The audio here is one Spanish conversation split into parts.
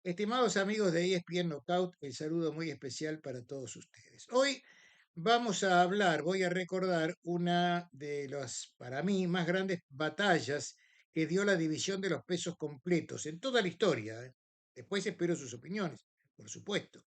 Estimados amigos de ESPN Knockout, el saludo muy especial para todos ustedes. Hoy vamos a hablar, voy a recordar una de las, para mí, más grandes batallas que dio la división de los pesos completos en toda la historia. Después espero sus opiniones, por supuesto.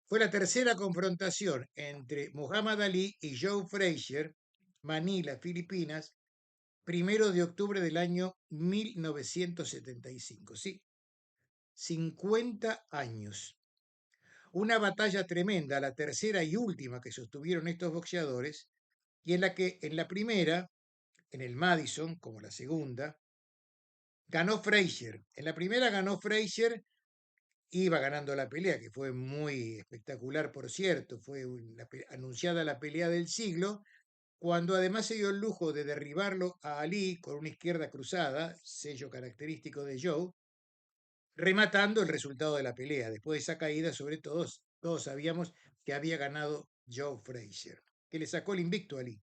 Fue la tercera confrontación entre Muhammad Ali y Joe Frazier, Manila, Filipinas, 1 de octubre del año 1975. Sí, 50 años. Una batalla tremenda, la tercera y última que sostuvieron estos boxeadores, y en la que en la primera, en el Madison, como la segunda, ganó Frazier. En la primera ganó Frazier, iba ganando la pelea, que fue muy espectacular, por cierto, fue anunciada la pelea del siglo, cuando además se dio el lujo de derribarlo a Ali con una izquierda cruzada, sello característico de Joe, rematando el resultado de la pelea. Después de esa caída, sobre todo, todos sabíamos que había ganado Joe Frazier, que le sacó el invicto a Ali.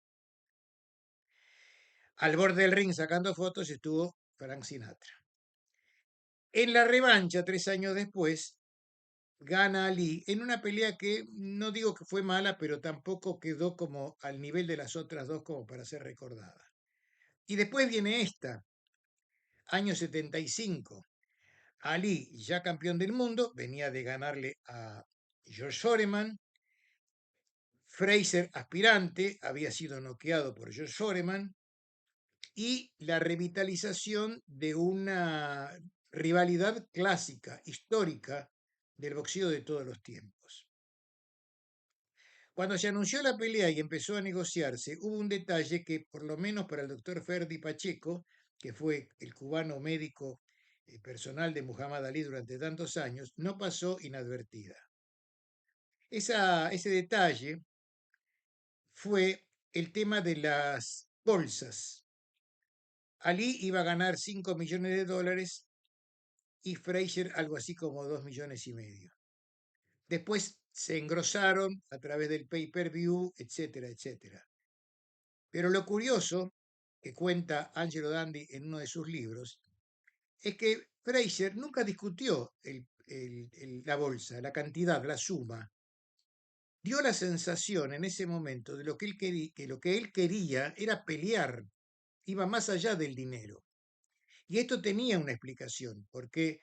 Al borde del ring sacando fotos estuvo Frank Sinatra. En la revancha, 3 años después, gana Ali en una pelea que no digo que fue mala, pero tampoco quedó como al nivel de las otras dos como para ser recordada. Y después viene esta, año 75. Ali, ya campeón del mundo, venía de ganarle a George Foreman. Fraser, aspirante, había sido noqueado por George Foreman. Y la revitalización de una rivalidad clásica, histórica, del boxeo de todos los tiempos. Cuando se anunció la pelea y empezó a negociarse, hubo un detalle que, por lo menos para el doctor Ferdi Pacheco, que fue el cubano médico personal de Muhammad Ali durante tantos años, no pasó inadvertida. Ese detalle fue el tema de las bolsas. Ali iba a ganar 5 millones de dólares y Frazier algo así como 2,5 millones. Después se engrosaron a través del pay-per-view, etcétera, etcétera. Pero lo curioso que cuenta Angelo Dandy en uno de sus libros es que Frazier nunca discutió la bolsa, la cantidad, la suma. Dio la sensación en ese momento de que lo que él quería era pelear, iba más allá del dinero. Y esto tenía una explicación, porque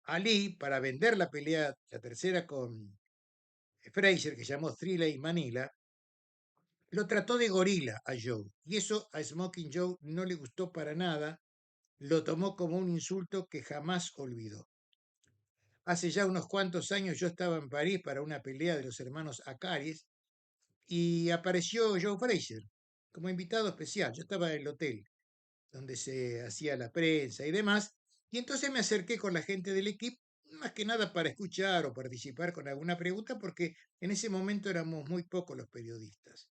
Ali, para vender la pelea, la tercera con Frazier, que llamó Thriller y Manila, lo trató de gorila a Joe. Y eso a Smoking Joe no le gustó para nada, lo tomó como un insulto que jamás olvidó. Hace ya unos cuantos años yo estaba en París para una pelea de los hermanos Acaris y apareció Joe Frazier como invitado especial. Yo estaba en el hotel donde se hacía la prensa y demás, y entonces me acerqué con la gente del equipo, más que nada para escuchar o participar con alguna pregunta, porque en ese momento éramos muy pocos los periodistas.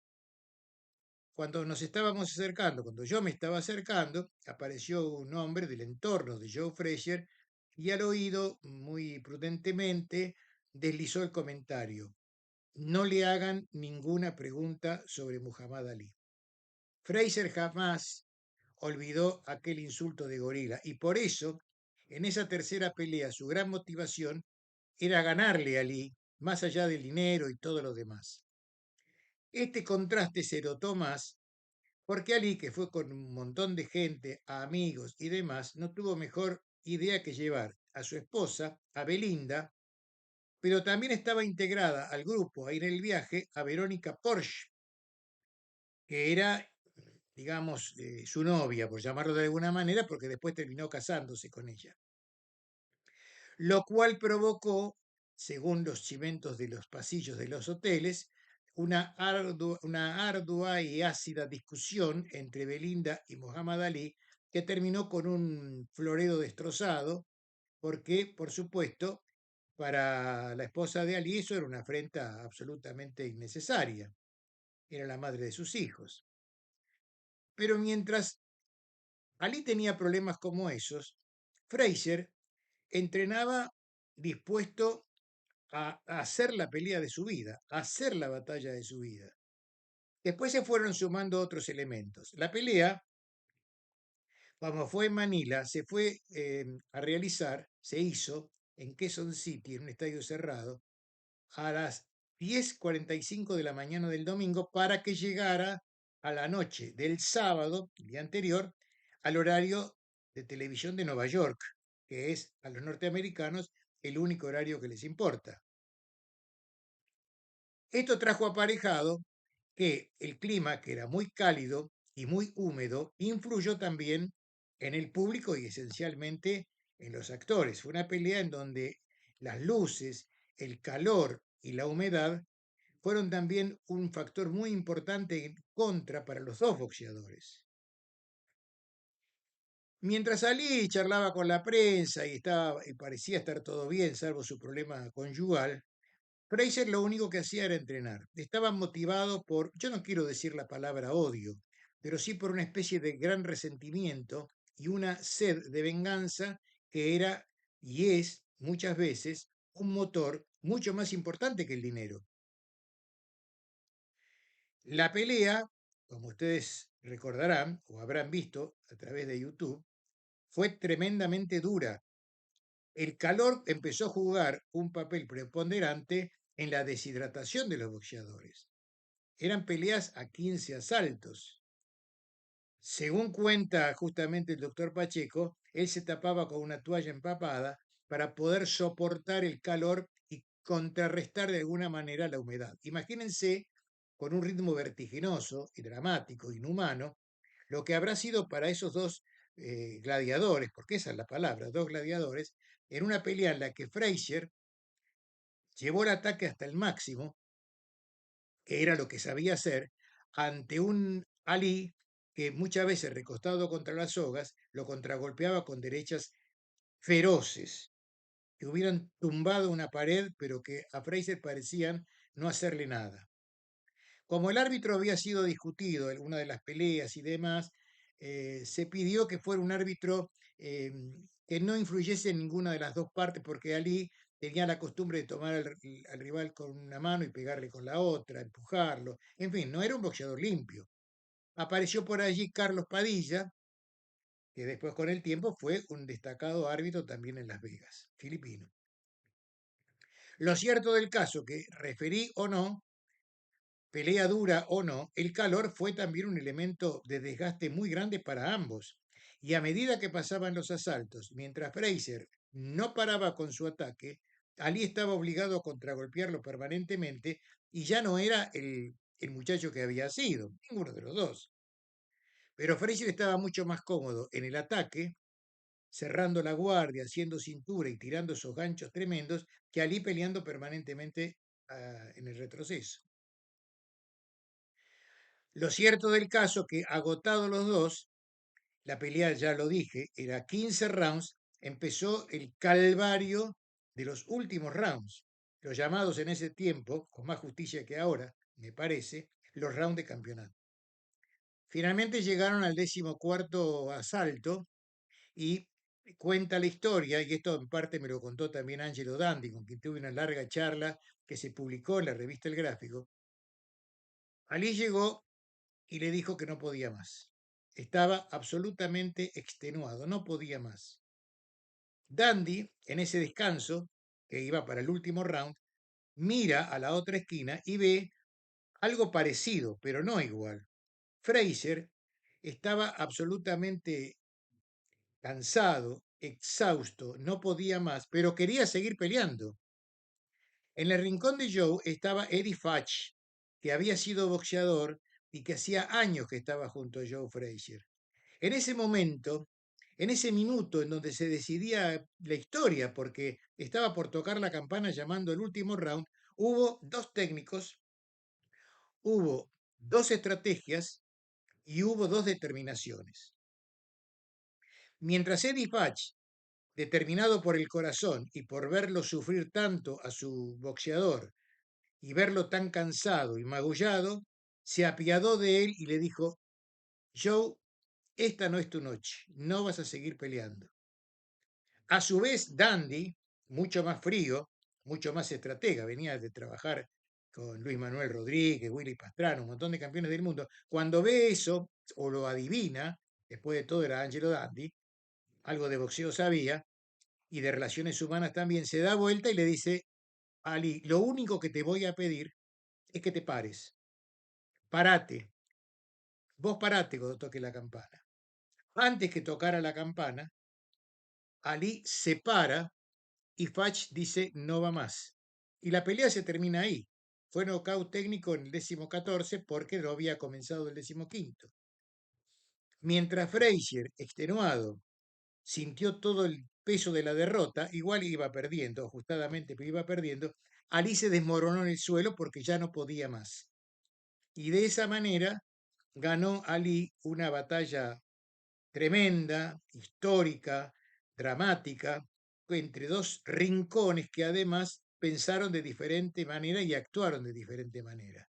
Cuando nos estábamos acercando, cuando yo me estaba acercando, apareció un hombre del entorno de Joe Frazier y al oído, muy prudentemente, deslizó el comentario: no le hagan ninguna pregunta sobre Muhammad Ali. Frazier jamás olvidó aquel insulto de gorila y por eso, en esa tercera pelea, su gran motivación era ganarle a Ali, más allá del dinero y todo lo demás. Este contraste se notó más porque Ali, que fue con un montón de gente, amigos y demás, no tuvo mejor idea que llevar a su esposa, a Belinda, pero también estaba integrada al grupo a ir en el viaje a Verónica Porsche, que era, digamos, su novia, por llamarlo de alguna manera, porque después terminó casándose con ella. Lo cual provocó, según los chimentos de los pasillos de los hoteles, una ardua y ácida discusión entre Belinda y Muhammad Ali, que terminó con un Floredo destrozado, porque, por supuesto, para la esposa de Ali eso era una afrenta absolutamente innecesaria. Era la madre de sus hijos. Pero mientras Ali tenía problemas como esos, Fraser entrenaba dispuesto a hacer la pelea de su vida, a hacer la batalla de su vida. Después se fueron sumando otros elementos. La pelea Como fue en Manila, se fue a realizar, se hizo en Quezon City, en un estadio cerrado, a las 10:45 de la mañana del domingo para que llegara a la noche del sábado, el día anterior, al horario de televisión de Nueva York, que es a los norteamericanos el único horario que les importa. Esto trajo aparejado que el clima, que era muy cálido y muy húmedo, influyó también en el público y esencialmente en los actores. Fue una pelea en donde las luces, el calor y la humedad fueron también un factor muy importante en contra para los dos boxeadores. Mientras Ali charlaba con la prensa y parecía estar todo bien, salvo su problema conyugal, Fraser lo único que hacía era entrenar. Estaba motivado por, yo no quiero decir la palabra odio, pero sí por una especie de gran resentimiento y una sed de venganza que era y es muchas veces un motor mucho más importante que el dinero. La pelea, como ustedes recordarán o habrán visto a través de YouTube, fue tremendamente dura. El calor empezó a jugar un papel preponderante en la deshidratación de los boxeadores. Eran peleas a 15 asaltos. Según cuenta justamente el doctor Pacheco, él se tapaba con una toalla empapada para poder soportar el calor y contrarrestar de alguna manera la humedad. Imagínense, con un ritmo vertiginoso y dramático, inhumano, lo que habrá sido para esos dos gladiadores, porque esa es la palabra, dos gladiadores, en una pelea en la que Frazier llevó el ataque hasta el máximo, que era lo que sabía hacer, ante un Ali que muchas veces recostado contra las sogas lo contragolpeaba con derechas feroces, que hubieran tumbado una pared, pero que a Fraser parecían no hacerle nada. Como el árbitro había sido discutido en una de las peleas y demás, se pidió que fuera un árbitro que no influyese en ninguna de las dos partes, porque Ali tenía la costumbre de tomar al rival con una mano y pegarle con la otra, empujarlo. En fin, no era un boxeador limpio. Apareció por allí Carlos Padilla, que después con el tiempo fue un destacado árbitro también en Las Vegas, filipino. Lo cierto del caso, que referí o no, pelea dura o no, el calor fue también un elemento de desgaste muy grande para ambos. Y a medida que pasaban los asaltos, mientras Fraser no paraba con su ataque, Ali estaba obligado a contragolpearlo permanentemente y ya no era el muchacho que había sido, ninguno de los dos. Pero Fraser estaba mucho más cómodo en el ataque, cerrando la guardia, haciendo cintura y tirando esos ganchos tremendos, que Ali peleando permanentemente en el retroceso. Lo cierto del caso que agotados los dos, la pelea ya lo dije, era 15 rounds, empezó el calvario de los últimos rounds, los llamados en ese tiempo, con más justicia que ahora, me parece, los rounds de campeonato. Finalmente llegaron al 14º asalto y cuenta la historia, y esto en parte me lo contó también Angelo Dandi, con quien tuve una larga charla que se publicó en la revista El Gráfico. Ali llegó y le dijo que no podía más. Estaba absolutamente extenuado, no podía más. Dandy, en ese descanso, que iba para el último round, mira a la otra esquina y ve algo parecido, pero no igual. Fraser estaba absolutamente cansado, exhausto, no podía más, pero quería seguir peleando. En el rincón de Joe estaba Eddie Futch, que había sido boxeador y que hacía años que estaba junto a Joe Frazier. En ese momento, en ese minuto en donde se decidía la historia, porque estaba por tocar la campana llamando el último round, hubo dos técnicos, hubo dos estrategias y hubo dos determinaciones. Mientras Eddie Futch, determinado por el corazón y por verlo sufrir tanto a su boxeador y verlo tan cansado y magullado, se apiadó de él y le dijo: Joe, esta no es tu noche, no vas a seguir peleando. A su vez, Dandy, mucho más frío, mucho más estratega, venía de trabajar con Luis Manuel Rodríguez, Willy Pastrana, un montón de campeones del mundo, cuando ve eso o lo adivina, después de todo era Angelo Dandy, algo de boxeo sabía y de relaciones humanas también, se da vuelta y le dice, Ali, lo único que te voy a pedir es que te pares. Parate. Vos parate cuando toque la campana. Antes que tocara la campana, Ali se para y Fach dice no va más. Y la pelea se termina ahí. Fue nocaut técnico en el 14º porque no había comenzado el 15º. Mientras Frazier, extenuado, sintió todo el peso de la derrota, igual iba perdiendo, ajustadamente, pero iba perdiendo, Ali se desmoronó en el suelo porque ya no podía más. Y de esa manera ganó Ali una batalla tremenda, histórica, dramática, entre dos rincones que además pensaron de diferente manera y actuaron de diferente manera.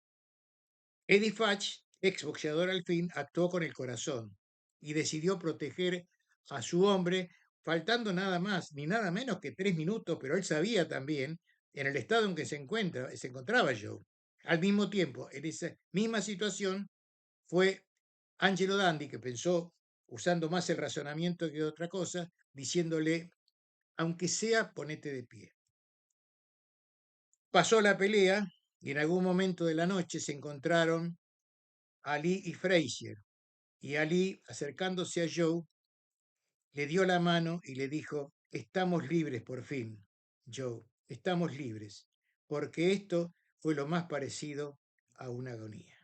Eddie Fatch, exboxeador al fin, actuó con el corazón y decidió proteger a su hombre, faltando nada más ni nada menos que 3 minutos, pero él sabía también en el estado en que se encontraba Joe. Al mismo tiempo, en esa misma situación, fue Angelo Dandy que pensó, usando más el razonamiento que otra cosa, diciéndole, aunque sea, ponete de pie. Pasó la pelea y en algún momento de la noche se encontraron Ali y Frazier. Y Ali, acercándose a Joe, le dio la mano y le dijo, estamos libres por fin, Joe, estamos libres, porque esto fue lo más parecido a una agonía.